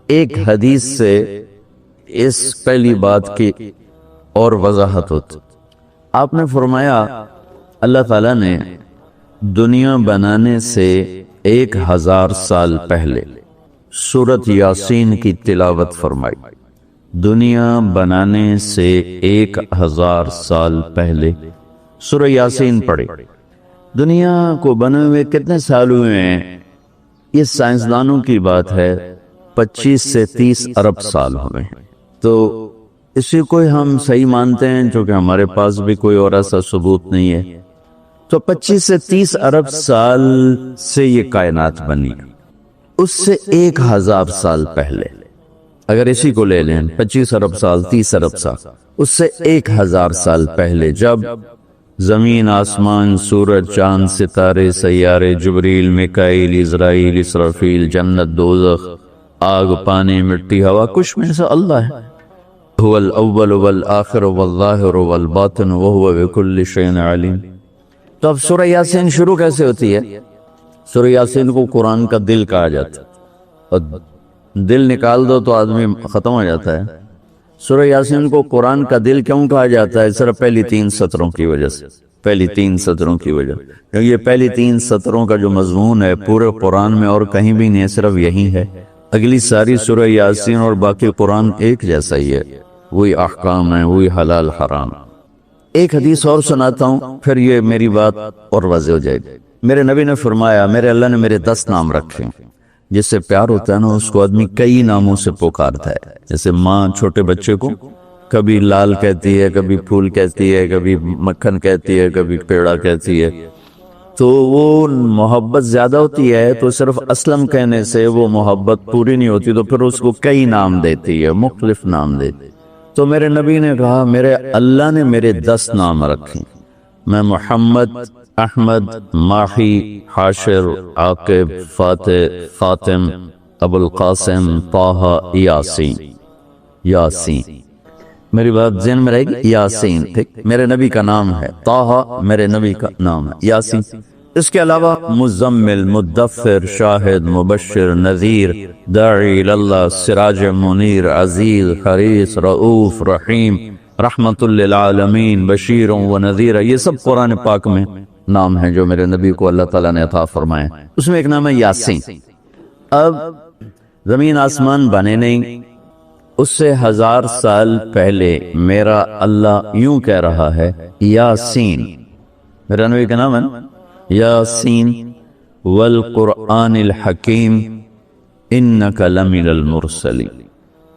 ایک حدیث سے اس پہلی بات کی اور وضاحت ہوتی. آپ نے فرمایا اللہ تعالیٰ نے دنیا بنانے سے 1000 سال پہلے سورۃ یاسین کی تلاوت فرمائی. دنیا بنانے سے 1000 سال پہلے سورہ یاسین پڑھی. دنیا کو بنے ہوئے کتنے سال ہوئے ہیں؟ یہ سائنسدانوں کی بات ہے 25 سے 30 ارب سال ہوئے ہیں. تو اسی کو ہم صحیح مانتے ہیں چونکہ ہمارے پاس بھی کوئی اور ایسا ثبوت نہیں ہے. تو 25 سے 30 ارب سال سے یہ کائنات بنی. اس سے 1000 سال پہلے اگر اسی کو لے لیں 25 ارب سال 30 ارب سال، اس سے 1000 سال پہلے جب زمین آسمان سورج چاند ستارے سیارے جبریل میکائیل اسرائیل اسرافیل جنت دوزخ آگ پانی مٹی ہوا کچھ میں سے اللہ ہے. هو الاول والآخر والظاہر والباطن وهو بكل شيء علیم. تو اب سورہ یاسین شروع کیسے ہوتی ہے؟ سورہ یاسین کو قرآن کا دل کہا جاتا ہے اور دل نکال دو تو آدمی ختم ہو جاتا ہے. سورہ یاسین کو قرآن کا دل کیوں کہا جاتا ہے؟ صرف پہلی 3 سطروں کی وجہ سے. پہلی 3 سطروں کی وجہ کیونکہ یہ پہلی 3 سطروں کا جو مضمون ہے پورے قرآن میں اور کہیں بھی نہیں ہے، صرف یہی ہے. اگلی ساری سورہ یاسین اور باقی قرآن ایک جیسا ہی ہے، وہی احکام ہیں، وہی حلال حرام. ایک حدیث اور سناتا ہوں پھر یہ میری بات اور واضح ہو جائے گی. میرے نبی نے فرمایا میرے اللہ نے میرے 10 نام رکھے. جس سے پیار ہوتا ہے نا اس کو آدمی کئی ناموں سے پکارتا ہے. جیسے ماں چھوٹے بچے کو کبھی لال کہتی ہے، کبھی پھول کہتی ہے، کبھی مکھن کہتی ہے، کبھی پیڑا کہتی ہے. تو وہ محبت زیادہ ہوتی ہے تو صرف اسلم کہنے سے وہ محبت پوری نہیں ہوتی، تو پھر اس کو کئی نام دیتی ہے، مختلف نام دیتی. تو میرے نبی نے کہا میرے اللہ نے میرے 10 نام رکھے. میں محمد، احمد، ماہی، حاشر، عاقب، فاتح، فاطم، ابو القاسم، طہ، یاسین. یاسین میری بات ذہن میں رہے گی. یاسین ٹھیک میرے نبی کا نام ہے. طہ میرے نبی کا نام ہے. یاسین. اس کے علاوہ مزمل، مدثر، شاہد، مبشر، نذیر، داعی اللہ، سراج منیر، عزیز، حریص، رؤوف، رحیم، رحمت للعالمین، بشیر و نذیر. یہ سب قرآن پاک میں نام ہیں جو میرے نبی کو اللہ تعالیٰ نے عطا فرمائے. اس میں ایک نام ہے یاسین. اب زمین آسمان بنے نہیں، اس سے 1000 سال پہلے میرا اللہ یوں کہہ رہا ہے یاسین. میرا نبی کا نام ہے یاسین والقرآن الحکیم انک لمن المرسلین.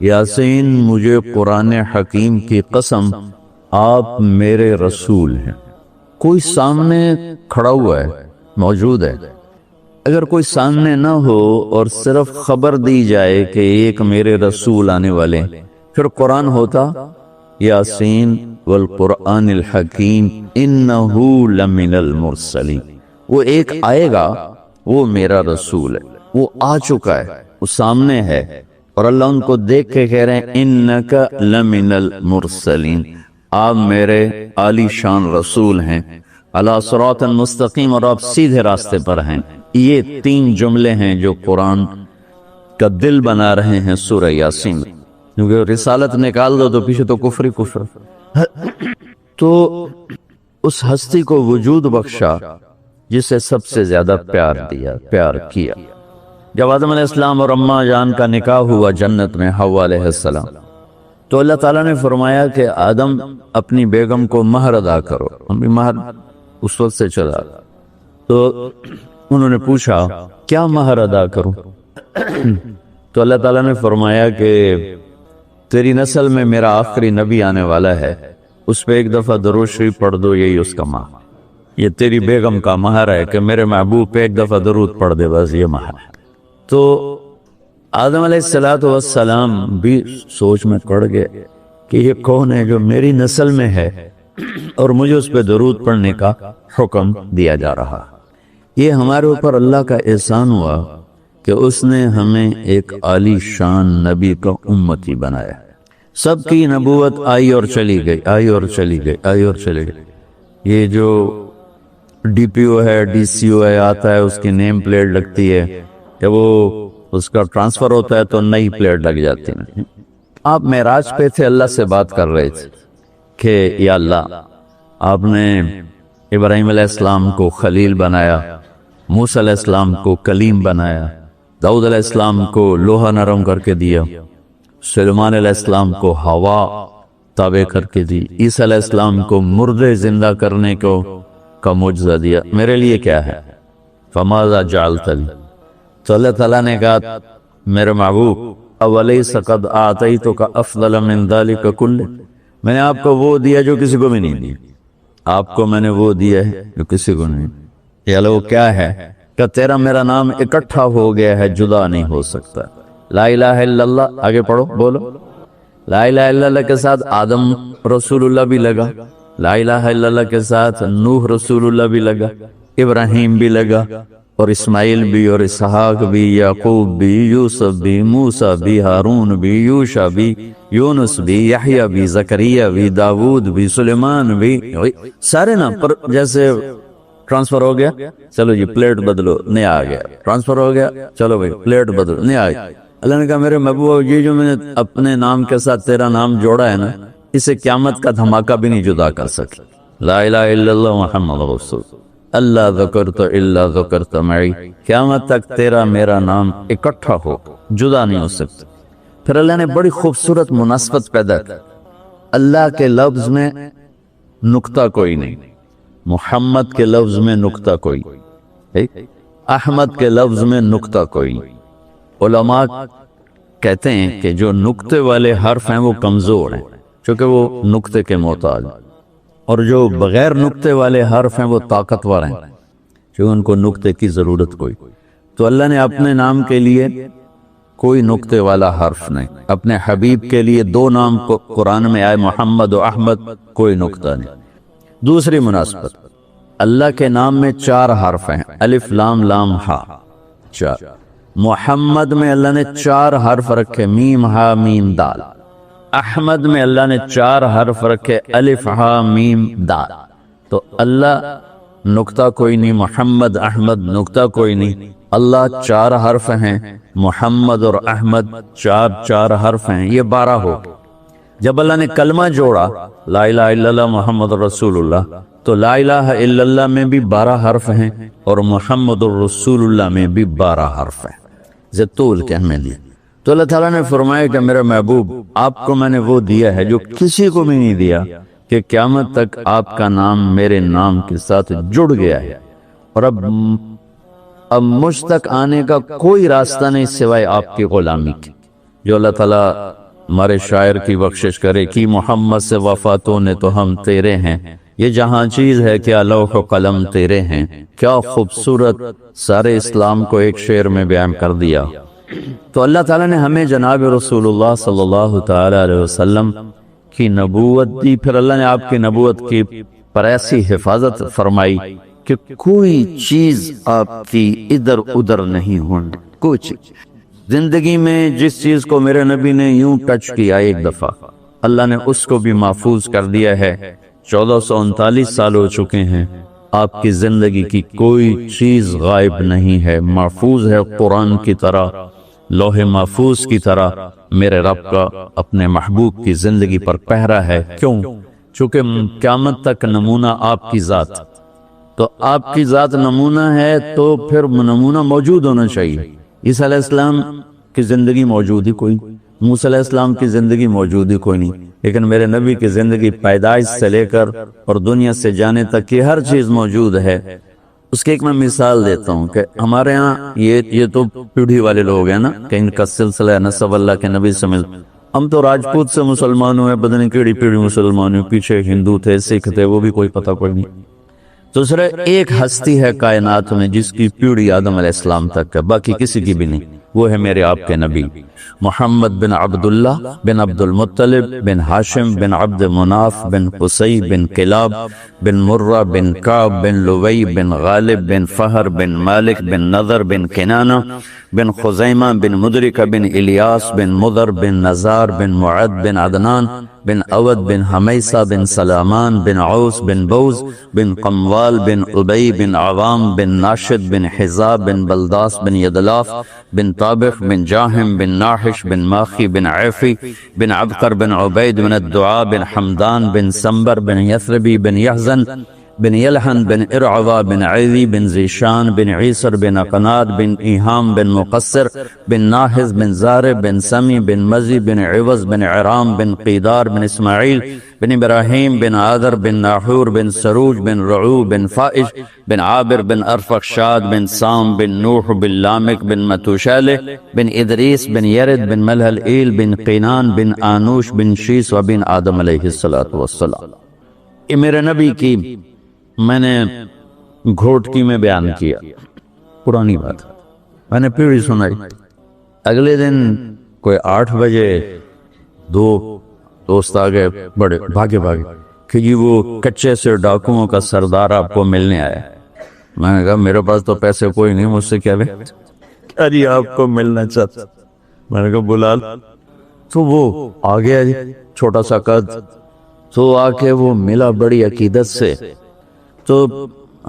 یاسین مجھے قرآن حکیم کی قسم آپ میرے رسول ہیں. کوئی سامنے کھڑا ہوا ہے، موجود ہے. اگر کوئی سامنے نہ ہو اور صرف خبر دی جائے کہ ایک میرے رسول آنے والے، پھر قرآن ہوتا یاسین والقرآن الحکیم انہو لمن المرسلین. وہ ایک آئے گا وہ میرا رسول ہے، وہ آ چکا ہے، وہ سامنے ہے اور اللہ ان کو دیکھ کے کہہ رہے ہیں انک لمن المرسلین، آپ میرے عالی شان رسول ہیں، علی صراط مستقیم، اور آپ سیدھے راستے پر ہیں. یہ 3 جملے ہیں جو قرآن کا دل بنا رہے ہیں سورہ یاسین. کیونکہ رسالت نکال دو تو پیچھے تو کفر ہی کفر. تو اس ہستی کو وجود بخشا جسے سب سے زیادہ پیار دیا، پیار کیا. جب آدم علیہ السلام اور اماں جان کا نکاح ہوا جنت میں حوا علیہ السلام، تو اللہ تعالیٰ نے فرمایا کہ آدم اپنی بیگم کو مہر ادا کرو. ہم بھی مہر اس وقت سے چلا. تو انہوں نے پوچھا کیا مہر ادا کروں؟ تو اللہ تعالیٰ نے فرمایا کہ تیری نسل میں میرا آخری نبی آنے والا ہے، اس پہ ایک دفعہ درود شریف پڑھ دو، یہی اس کا مہر. یہ تیری بیگم کا مہر ہے کہ میرے محبوب پہ ایک دفعہ درود پڑھ دے، بس یہ مہر ہے. تو آدم علیہ السلام بھی سوچ میں پڑ گئے کہ یہ کون ہے جو میری نسل میں ہے اور مجھے اس پہ درود پڑھنے کا حکم دیا جا رہا. یہ ہمارے اوپر اللہ کا احسان ہوا کہ اس نے ہمیں ایک عالی شان نبی کا امتی بنایا. سب کی نبوت آئی اور چلی گئی، آئی اور چلی گئی، آئی اور چلی گئی. یہ جو ڈی پی او ہے، ڈی سی او ہے، آتا ہے، اس کی نیم پلیٹ لگتی ہے کہ وہ اس کا ٹرانسفر ہوتا ہے تو نئی پلیٹ لگ جاتی ہے۔ آپ معراج پہ تھے، اللہ سے بات کر رہے تھے کہ یا اللہ آپ نے ابراہیم علیہ السلام کو خلیل بنایا، موسیٰ علیہ السلام کو کلیم بنایا، داؤد علیہ السلام کو لوہا نرم کر کے دیا، سلیمان علیہ السلام کو ہوا تابع کر کے دی، عیسیٰ علیہ السلام کو مردے زندہ کرنے کا معجزہ دیا، میرے لیے کیا ہے؟ فماذا جعلت لی؟ تو اللہ تعالیٰ نے کہا میرے محبوب اولیس قد اعطیتک افضل من ذلک کلہ، میں نے آپ کو وہ دیا جو کسی کو بھی نہیں دیا، آپ کو میں نے وہ دیا ہے جو کسی کو نہیں۔ یہ لو کیا ہے کہ تیرا میرا نام اکٹھا ہو گیا ہے، جدا نہیں ہو سکتا۔ لا الہ الا اللہ، آگے پڑھو بولو۔ لا الہ الا اللہ کے ساتھ آدم رسول اللہ بھی لگا، لا الہ الا اللہ کے ساتھ نوح رسول اللہ بھی لگا، ابراہیم بھی لگا، اور اسماعیل بھی، اور اسحاق بھی، یعقوب بھی، یوسف بھی، موسیٰ بھی، ہارون بھی، یوشع بھی، یونس بھی، یحییٰ بھی، زکریا بھی، داود بھی، سلیمان بھی، سارے نا پر جیسے ٹرانسفر ہو گیا، چلو جی پلیٹ بدلو، نیا آ گیا، ٹرانسفر ہو گیا، چلو بھائی پلیٹ بدلو، نیا آ گیا۔ اللہ نے کہا میرے محبوب یہ جو میں نے اپنے نام کے ساتھ تیرا نام جوڑا ہے نا، اسے قیامت کا دھماکہ بھی نہیں جدا کر سکے۔ لا الہ الا اللہ محمد رسول اللہ ذکرت الا ذکرت معی، قیامت تک تیرا میرا نام اکٹھا ہو، جدا نہیں ہو سکتا۔ پھر اللہ نے بڑی خوبصورت مناسبت پیدا کی، اللہ کے لفظ میں نقطہ کوئی نہیں، محمد کے لفظ میں نقطہ کوئی، احمد کے لفظ میں نقطہ کوئی۔ علماء کہتے ہیں کہ جو نقطے والے حرف ہیں وہ کمزور ہیں، چونکہ وہ نقطے کے محتاج، اور جو بغیر نقطے والے حرف ہیں وہ طاقتور ہیں، جو ان کو نقطے کی ضرورت کوئی۔ تو اللہ نے اپنے نام کے لیے کوئی نقطے والا حرف نہیں، اپنے حبیب کے لیے دو نام کو قرآن میں آئے محمد و احمد، کوئی نقطہ نہیں۔ دوسری مناسبت، اللہ کے نام میں 4 حرف ہیں، الف لام لام ہا، 4۔ محمد میں اللہ نے 4 حرف رکھے، میم ہا میم دال۔ احمد میں اللہ نے 4 حرف رکھے، الف ہا میم دال۔ تو اللہ نقطہ کوئی نہیں، محمد احمد نقطہ کوئی نہیں، اللہ 4 حرف ہیں، محمد اور احمد 4 حرف ہیں، یہ 12 ہو۔ جب اللہ نے کلمہ جوڑا لا الہ الا اللہ محمد رسول اللہ، تو لا الہ الا اللہ میں بھی 12 حرف ہیں، اور محمد رسول اللہ میں بھی 12 حرف ہیں، زطول کے ہمیں لیے۔ تو اللہ تعالیٰ نے فرمایا کہ میرے محبوب آپ کو میں نے وہ دیا ہے جو کسی کو بھی نہیں دیا، کہ قیامت تک آپ کا نام میرے نام کے ساتھ جڑ گیا ہے، اور اب مجھ تک آنے کا کوئی راستہ نہیں سوائے آپ کی غلامی کی۔ جو اللہ تعالیٰ ہمارے شاعر کی بخشش کرے کہ محمد سے وفاتوں نے تو ہم تیرے ہیں، یہ جہاں چیز ہے کیا لوح و قلم تیرے ہیں، کیا خوبصورت سارے اسلام کو ایک شعر میں بیان کر دیا۔ تو اللہ تعالیٰ نے ہمیں جناب رسول اللہ صلی اللہ تعالی علیہ وسلم کی نبوت دی، پھر اللہ نے آپ کی نبوت کی پر ایسی حفاظت فرمائی کہ کوئی چیز آپ کی ادھر ادھر نہیں ہونے، کوئی چیز زندگی میں جس چیز کو میرے نبی نے یوں ٹچ کیا ایک دفعہ، اللہ نے اس کو بھی محفوظ کر دیا ہے۔ 1439 سال ہو چکے ہیں، آپ کی زندگی کی کوئی چیز غائب نہیں ہے، محفوظ ہے، قرآن کی طرح، لوح محفوظ کی طرح میرے رب کا اپنے محبوب کی زندگی پر پہرا ہے۔ کیوں؟ چونکہ قیامت تک نمونہ آپ کی ذات، تو آپ کی ذات نمونہ ہے تو پھر نمونہ موجود ہونا چاہیے۔ عیسیٰ علیہ السلام کی زندگی موجود ہی کوئی نہیں، موسیٰ علیہ السلام کی زندگی موجود ہی کوئی نہیں، لیکن میرے نبی کی زندگی پیدائش سے لے کر اور دنیا سے جانے تک کی ہر چیز موجود ہے۔ اس کی ایک میں مثال دیتا ہوں کہ ہمارے ہاں یہ تو پیڑھی والے لوگ ہیں نا کہ ان کا سلسلہ نسب اللہ کے نبی سے مل، ہم تو راجپوت سے مسلمان ہوئے، پتہ نہیں کیڑی پیڑھی مسلمان ہوئے، پیچھے ہندو تھے، سکھ تھے، وہ بھی کوئی پتہ کوئی نہیں۔ دوسرے ایک ہستی ہے کائنات میں جس کی پیڑھی آدم علیہ السلام تک ہے، باقی کسی کی بھی نہیں، وہ ہے میرے آپ کے نبی محمد بن عبداللہ بن عبد المطلب بن ہاشم بن عبد مناف بن قصی بن کلاب بن مرہ بن کعب بن لوی بن غالب بن فہر بن مالک بن نضر بن کنانہ بن خزیمہ بن مدرکہ بن الیاس بن مضر بن نزار بن معد بن عدنان بن اود بن حمیسہ بن سلامان بن عوس بن بوز بن قموال بن ابی بن عوام بن ناشد بن حزاب بن بلداس بن یدلاف بن طابخ بن جاہم بن ناحش بن ماخی بن عیفی بن عبقر بن عبید بن الدعاء بن حمدان بن سمبر بن یثربی بن یحزن بن یلحن بن ارعوا بن عیوی بن زیشان بن عیسر بن اقناد بن ایہام بن مقصر بن ناحز بن زارب بن سمی بن مزی بن عوض بن عرام بن قیدار بن اسماعیل بن ابراہیم بن عادر بن ناحور بن سروج بن رعو بن فائش بن عابر بن ارفخشاد بن سام بن نوح بن لامک بن متوشالہ بن ادریس بن یرد بن ملحل ایل بن قینان بن آنوش بن شیس و بن آدم علیہ السلام۔ یہ میرے نبی کی میں نے گھوٹکی میں بیان کیا، پرانی بات میں نے پیڑھی سنائی۔ اگلے دن کوئی 8 بجے 2 دوست آگئے، بڑے بھاگے کہ جی وہ کچے سے ڈاکوؤں کا سردار آپ کو ملنے آیا۔ میں نے کہا میرے پاس تو پیسے کوئی نہیں، مجھ سے کیا جی آپ کو ملنا چاہتا۔ میں نے کہا بلا، تو وہ آ گیا جی، چھوٹا سا قد، تو آ کے وہ ملا بڑی عقیدت سے۔ تو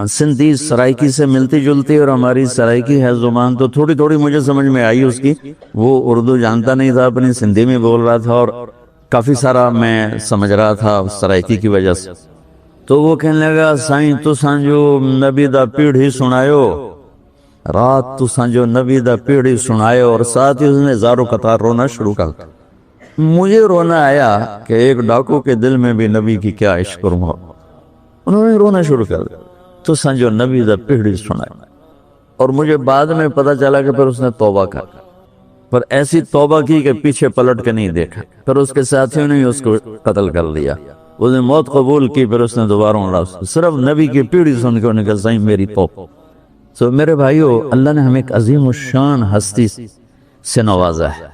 سندھی سرائکی سے ملتی جلتی اور ہماری سرائکی ہے زبان، تو تھوڑی تھوڑی مجھے سمجھ میں آئی اس کی۔ وہ اردو جانتا نہیں تھا، اپنی سندھی میں بول رہا تھا اور کافی سارا میں سمجھ رہا تھا سرائکی کی وجہ سے۔ تو وہ کہنے لگا سائیں تو سانجو نبی دا پیڑھی سنایو، رات تو سانجو نبی دا پیڑھی سنایو، اور ساتھ ہی اس نے زارو قطار رونا شروع کر دیا۔ مجھے رونا آیا کہ ایک ڈاکو کے دل میں بھی نبی کی کیا عشق اور محبت۔ انہوں نے رونا شروع کر دیا، تو سنجو نبی دا پیڑھی سنائی۔ اور مجھے بعد میں پتا چلا کہ پھر اس نے توبہ کر، پر ایسی توبہ کی کہ پیچھے پلٹ کے نہیں دیکھا۔ پھر اس کے ساتھیوں نے اس کو قتل کر دیا، اس نے موت قبول کی، پھر اس نے دوبارہ صرف نبی کی پیڑھی سن کے انہوں نے کہا سائیں میری توبہ۔ تو میرے بھائیو، اللہ نے ہمیں ایک عظیم الشان ہستی سے نوازا ہے۔